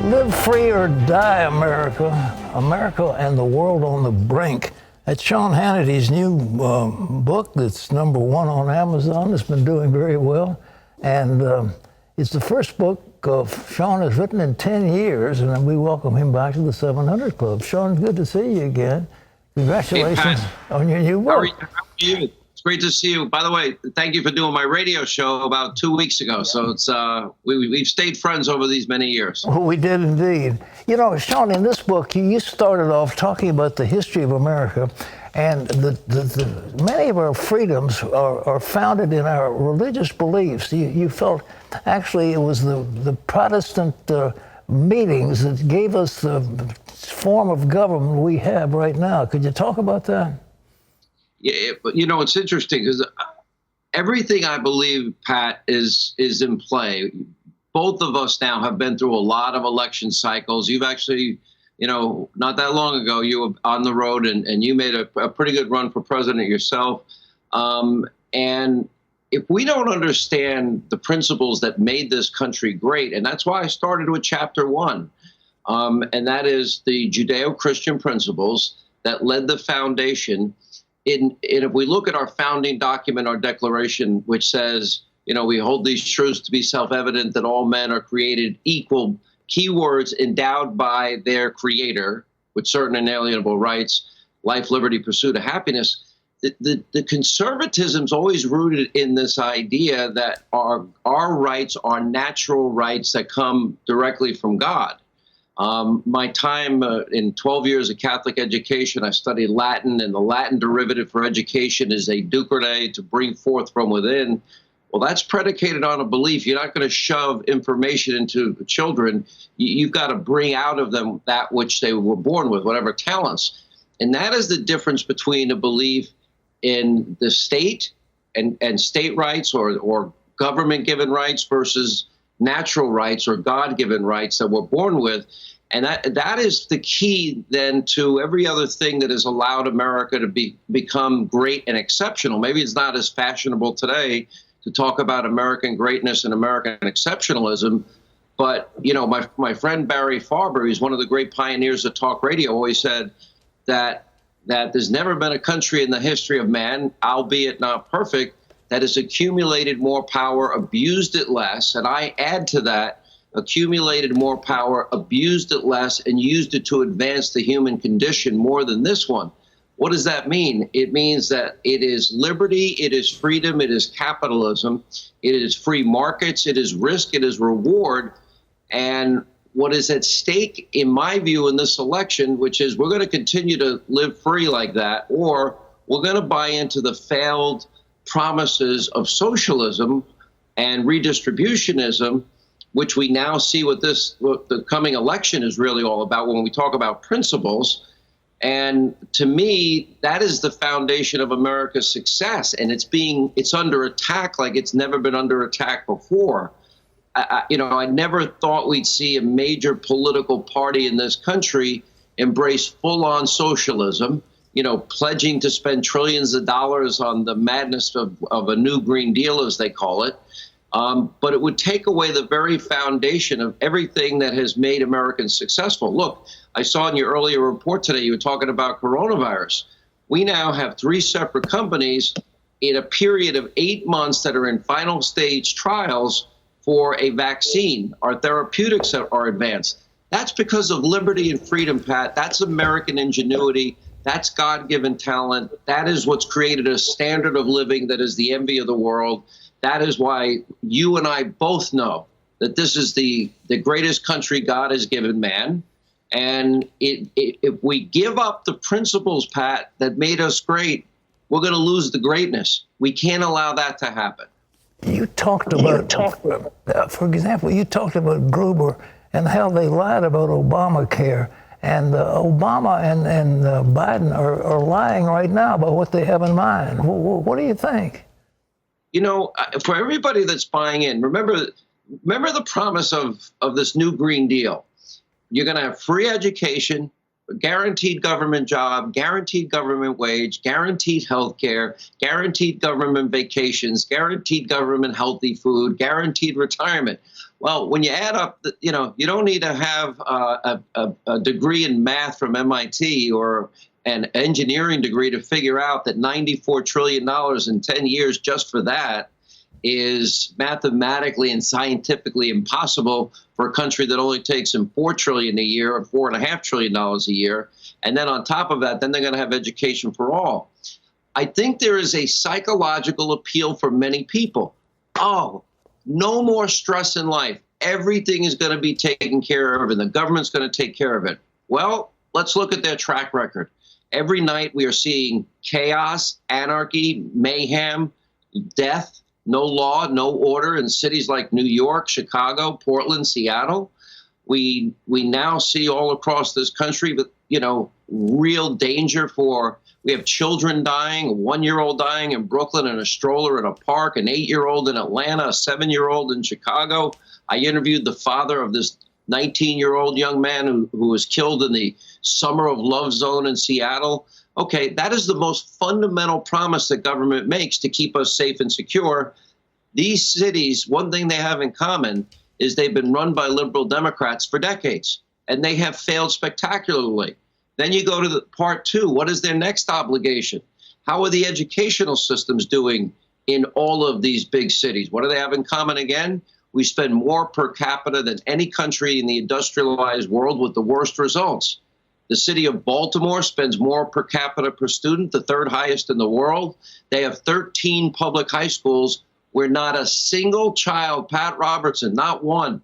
Live free or die, America. America and the world on the brink. That's Sean Hannity's new book that's #1 on Amazon. It's been doing very well. And it's the first book Sean has written in 10 years, and we welcome him back to the 700 Club. Sean, good to see you again. Congratulations on your new book. How are you? It's great to see you. By the way, thank you for doing my radio show about 2 weeks ago. So it's we've stayed friends over these many years. Well, we did indeed. You know, Sean, in this book, you started off talking about the history of America, and many of our freedoms are founded in our religious beliefs. You felt actually it was the Protestant meetings that gave us the form of government we have right now. Could you talk about that? Yeah, you know, it's interesting because everything I believe, Pat, is in play. Both of us now have been through a lot of election cycles. You've actually, you know, not that long ago, you were on the road and you made a pretty good run for president yourself. And if we don't understand the principles that made this country great, and that's why I started with chapter 1, and that is the Judeo-Christian principles that led the foundation. And if we look at our founding document, our declaration, which says, you know, we hold these truths to be self-evident that all men are created equal, keywords endowed by their creator with certain inalienable rights, life, liberty, pursuit of happiness. The conservatism's always rooted in this idea that our rights are natural rights that come directly from God. My time in 12 years of Catholic education, I studied Latin, and the Latin derivative for education is a ducere, to bring forth from within. Well, that's predicated on a belief. You're not going to shove information into children. You've got to bring out of them that which they were born with, whatever talents. And that is the difference between a belief in the state and state rights or government-given rights versus natural rights or God-given rights that we're born with. And that is the key then to every other thing that has allowed America to become great and exceptional. Maybe it's not as fashionable today to talk about American greatness and American exceptionalism, but you know, my friend Barry Farber, he's one of the great pioneers of talk radio, always said that there's never been a country in the history of man, albeit not perfect, that has accumulated more power, abused it less, and I add to that, accumulated more power, abused it less, and used it to advance the human condition more than this one. What does that mean? It means that it is liberty, it is freedom, it is capitalism, it is free markets, it is risk, it is reward, and what is at stake, in my view, in this election, which is we're going to continue to live free like that, or we're going to buy into the failed promises of socialism and redistributionism, which we now see what the coming election is really all about when we talk about principles. And to me, that is the foundation of America's success. And it's under attack like it's never been under attack before. I never thought we'd see a major political party in this country embrace full-on socialism, you know, pledging to spend trillions of dollars on the madness of a new Green Deal, as they call it. But it would take away the very foundation of everything that has made Americans successful. Look, I saw in your earlier report today, you were talking about coronavirus. We now have 3 separate companies in a period of 8 months that are in final stage trials for a vaccine. Our therapeutics are advanced. That's because of liberty and freedom, Pat. That's American ingenuity. That's God-given talent. That is what's created a standard of living that is the envy of the world. That is why you and I both know that this is the greatest country God has given man. And if we give up the principles, Pat, that made us great, we're going to lose the greatness. We can't allow that to happen. You talked about, for example, you talked about Gruber and how they lied about Obamacare. And Obama and Biden are lying right now about what they have in mind. What do you think? You know, for everybody that's buying in, remember the promise of this new Green Deal. You're going to have free education, guaranteed government job, guaranteed government wage, guaranteed health care, guaranteed government vacations, guaranteed government healthy food, guaranteed retirement. Well, when you add up, you don't need to have a degree in math from MIT or an engineering degree to figure out that $94 trillion in 10 years just for that is mathematically and scientifically impossible for a country that only takes in $4 trillion a year or $4.5 trillion a year. And then on top of that, then they're going to have education for all. I think there is a psychological appeal for many people. Oh, no more stress in life. Everything is going to be taken care of and the government's going to take care of it. Well, let's look at their track record. Every night we are seeing chaos, anarchy, mayhem, death, no law, no order in cities like New York, Chicago, Portland, Seattle. We now see all across this country, real danger we have children dying, a 1-year-old dying in Brooklyn in a stroller in a park, an 8-year-old in Atlanta, a 7-year-old in Chicago. I interviewed the father of this 19-year-old young man who was killed in the Summer of Love zone in Seattle. Okay, that is the most fundamental promise that government makes to keep us safe and secure. These cities, one thing they have in common is they've been run by liberal Democrats for decades, and they have failed spectacularly. Then you go to the part two. What is their next obligation? How are the educational systems doing in all of these big cities? What do they have in common again? We spend more per capita than any country in the industrialized world with the worst results. The city of Baltimore spends more per capita per student, the third highest in the world. They have 13 public high schools where not a single child, Pat Robertson, not one,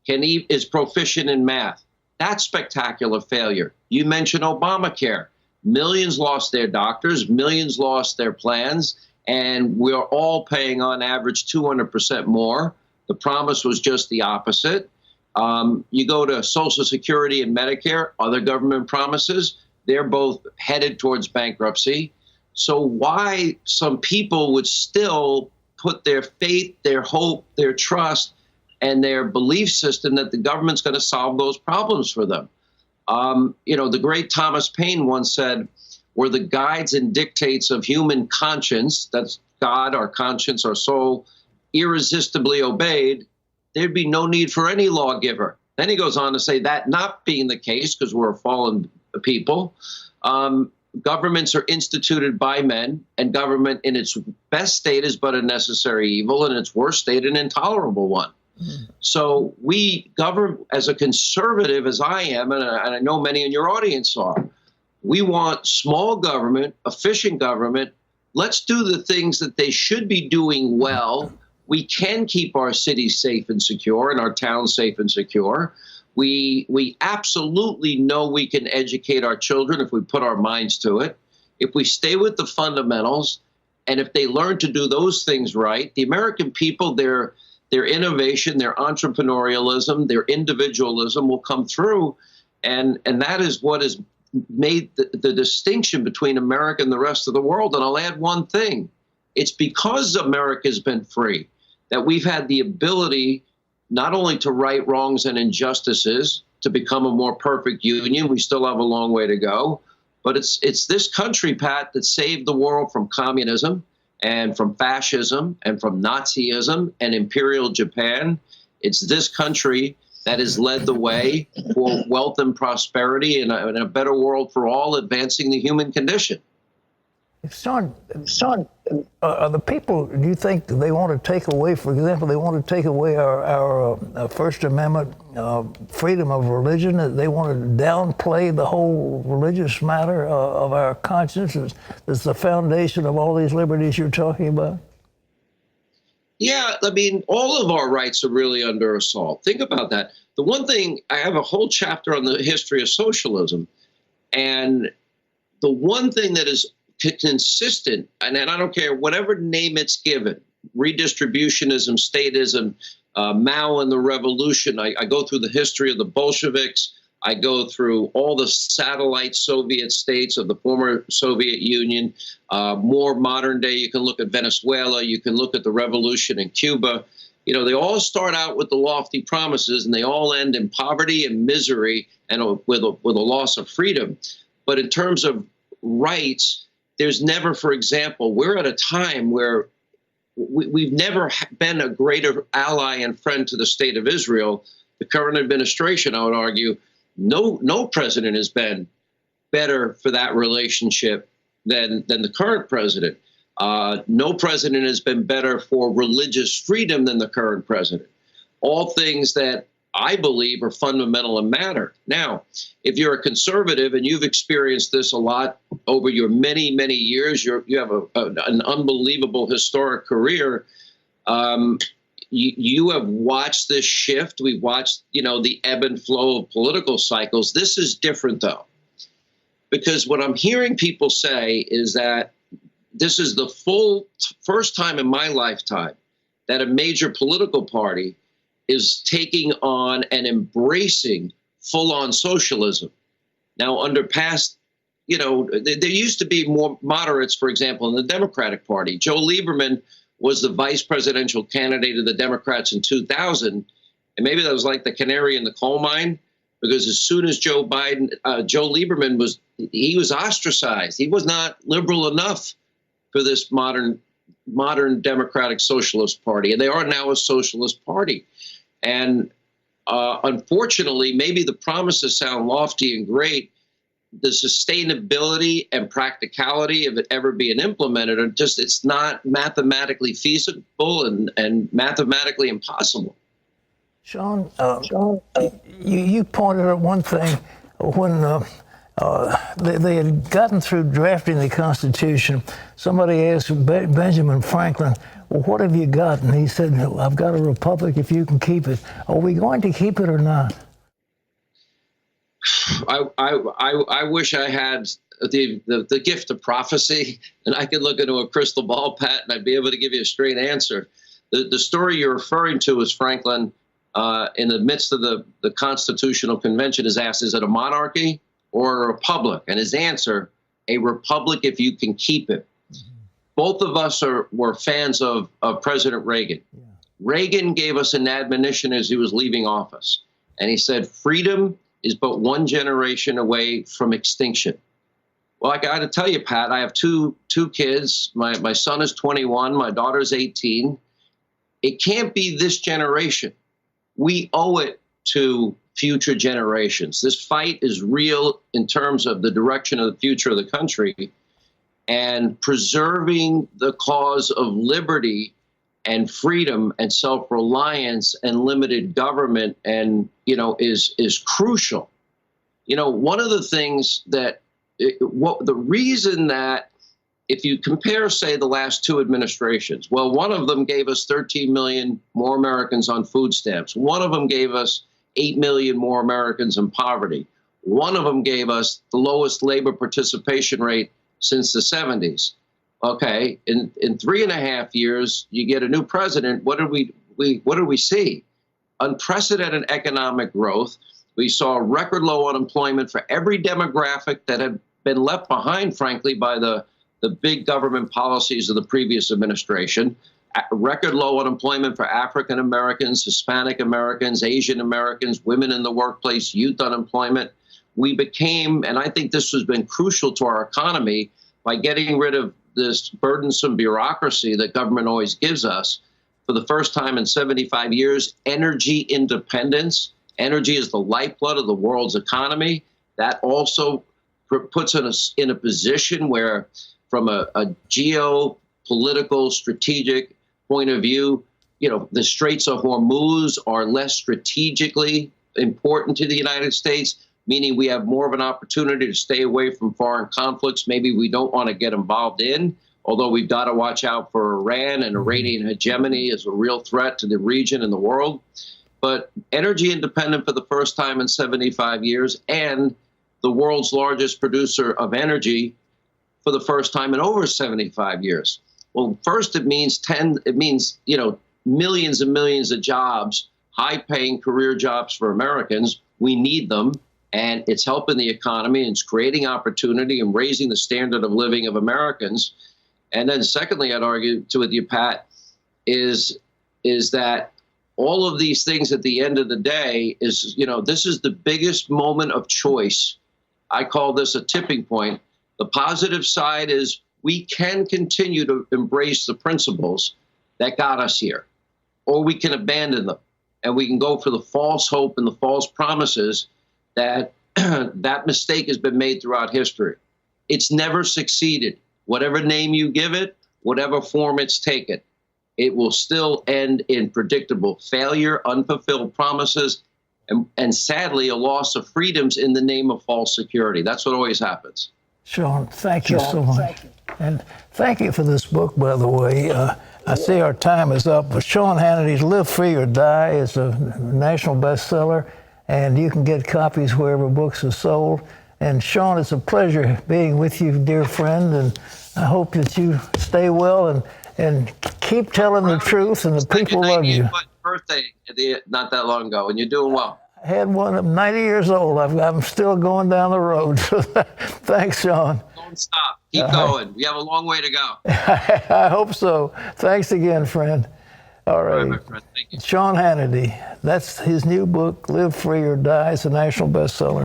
is proficient in math. That's spectacular failure. You mentioned Obamacare. Millions lost their doctors, millions lost their plans, and we're all paying on average 200% more. The promise was just the opposite. You go to Social Security and Medicare, other government promises, they're both headed towards bankruptcy. So why some people would still put their faith, their hope, their trust, and their belief system that the government's going to solve those problems for them? The great Thomas Paine once said, were the guides and dictates of human conscience, that's God, our conscience, our soul, irresistibly obeyed, there'd be no need for any lawgiver. Then he goes on to say that not being the case, because we're a fallen people, governments are instituted by men, and government in its best state is but a necessary evil, and its worst state an intolerable one. So we govern, as a conservative as I am, and I know many in your audience are, we want small government, efficient government. Let's do the things that they should be doing well. We can keep our cities safe and secure and our towns safe and secure. We absolutely know we can educate our children if we put our minds to it. If we stay with the fundamentals, and if they learn to do those things right, the American people, their innovation, their entrepreneurialism, their individualism will come through. And that is what has made the distinction between America and the rest of the world. And I'll add one thing. It's because America's been free that we've had the ability not only to right wrongs and injustices, to become a more perfect union. We still have a long way to go. But it's this country, Pat, that saved the world from communism and from fascism and from Nazism and Imperial Japan. It's this country that has led the way for wealth and prosperity and a better world for all, advancing the human condition. Son, the people, do you think they want to take away, for example, they want to take away our First Amendment freedom of religion? They want to downplay the whole religious matter of our conscience as the foundation of all these liberties you're talking about? Yeah, I mean, all of our rights are really under assault. Think about that. The one thing, I have a whole chapter on the history of socialism, and the one thing that is consistent, and I don't care whatever name it's given, redistributionism, statism, Mao and the revolution. I go through the history of the Bolsheviks. I go through all the satellite Soviet states of the former Soviet Union. More modern day, you can look at Venezuela. You can look at the revolution in Cuba. they all start out with the lofty promises, and they all end in poverty and misery and with a loss of freedom. But in terms of rights, there's never, for example, we're at a time where we've never been a greater ally and friend to the state of Israel. The current administration, I would argue, no president has been better for that relationship than the current president. No president has been better for religious freedom than the current president. All things that I believe are fundamental and matter. Now, if you're a conservative and you've experienced this a lot over your many, many years, you have an unbelievable historic career. You have watched this shift. We've watched, the ebb and flow of political cycles. This is different, though, because what I'm hearing people say is that this is the first time in my lifetime that a major political party is taking on and embracing full-on socialism. Now, under past, there used to be more moderates, for example, in the Democratic Party. Joe Lieberman was the vice presidential candidate of the Democrats in 2000, and maybe that was like the canary in the coal mine, because as soon as Joe Lieberman was ostracized. He was not liberal enough for this modern Democratic Socialist Party, and they are now a socialist party. And unfortunately, maybe the promises sound lofty and great. The sustainability and practicality of it ever being implemented are just, it's not mathematically feasible and mathematically impossible. Sean, you pointed out one thing when they had gotten through drafting the Constitution. Somebody asked Benjamin Franklin, well, what have you got? And he said, I've got a republic if you can keep it. Are we going to keep it or not? I wish I had the gift of prophecy, and I could look into a crystal ball, Pat, and I'd be able to give you a straight answer. The story you're referring to is Franklin, in the midst of the Constitutional Convention, is asked, is it a monarchy or a republic? And his answer, a republic if you can keep it. Both of us were fans of President Reagan. Yeah. Reagan gave us an admonition as he was leaving office. And he said, freedom is but one generation away from extinction. Well, I got to tell you, Pat, I have two kids. My son is 21. My daughter's 18. It can't be this generation. We owe it to future generations. This fight is real in terms of the direction of the future of the country. And preserving the cause of liberty and freedom and self-reliance and limited government is crucial. One of the things that the reason that if you compare, say, the last two administrations, well, one of them gave us 13 million more Americans on food stamps. One of them gave us 8 million more Americans in poverty. One of them gave us the lowest labor participation rate since the 70s. Okay, in 3.5 years, you get a new president. What did we see? Unprecedented economic growth. We saw record low unemployment for every demographic that had been left behind, frankly, by the big government policies of the previous administration. Record low unemployment for African Americans, Hispanic Americans, Asian Americans, women in the workplace, youth unemployment. We became, and I think this has been crucial to our economy, by getting rid of this burdensome bureaucracy that government always gives us. For the first time in 75 years, energy independence. Energy is the lifeblood of the world's economy. That also puts us in a position where, from a geopolitical, strategic point of view, the Straits of Hormuz are less strategically important to the United States, meaning we have more of an opportunity to stay away from foreign conflicts maybe we don't want to get involved in, although we've got to watch out for Iran, and Iranian hegemony is a real threat to the region and the world. But energy independent for the first time in 75 years, and the world's largest producer of energy for the first time in over 75 years. Well, first it means millions and millions of jobs, high-paying career jobs for Americans. We need them. And it's helping the economy, and it's creating opportunity and raising the standard of living of Americans. And then secondly, I'd argue with you, Pat, is that all of these things at the end of the day is, this is the biggest moment of choice. I call this a tipping point. The positive side is we can continue to embrace the principles that got us here, or we can abandon them and we can go for the false hope and the false promises that that mistake has been made throughout history. It's never succeeded. Whatever name you give it, whatever form it's taken, it will still end in predictable failure, unfulfilled promises, and sadly, a loss of freedoms in the name of false security. That's what always happens. Sean, thank you so much. And thank you for this book, by the way. I see our time is up, but Sean Hannity's Live Free or Die is a national bestseller, and you can get copies wherever books are sold. And Sean, it's a pleasure being with you, dear friend, and I hope that you stay well and keep telling the truth, and the people love you. Birthday not that long ago, and you're doing well. I had one. I'm 90 years old. I'm still going down the road. So thanks, Sean. Don't stop. Keep going. We have a long way to go. I hope so. Thanks again, friend. All right. My friend. Thank you. Sean Hannity. That's his new book, Live Free or Die. It's a national bestseller.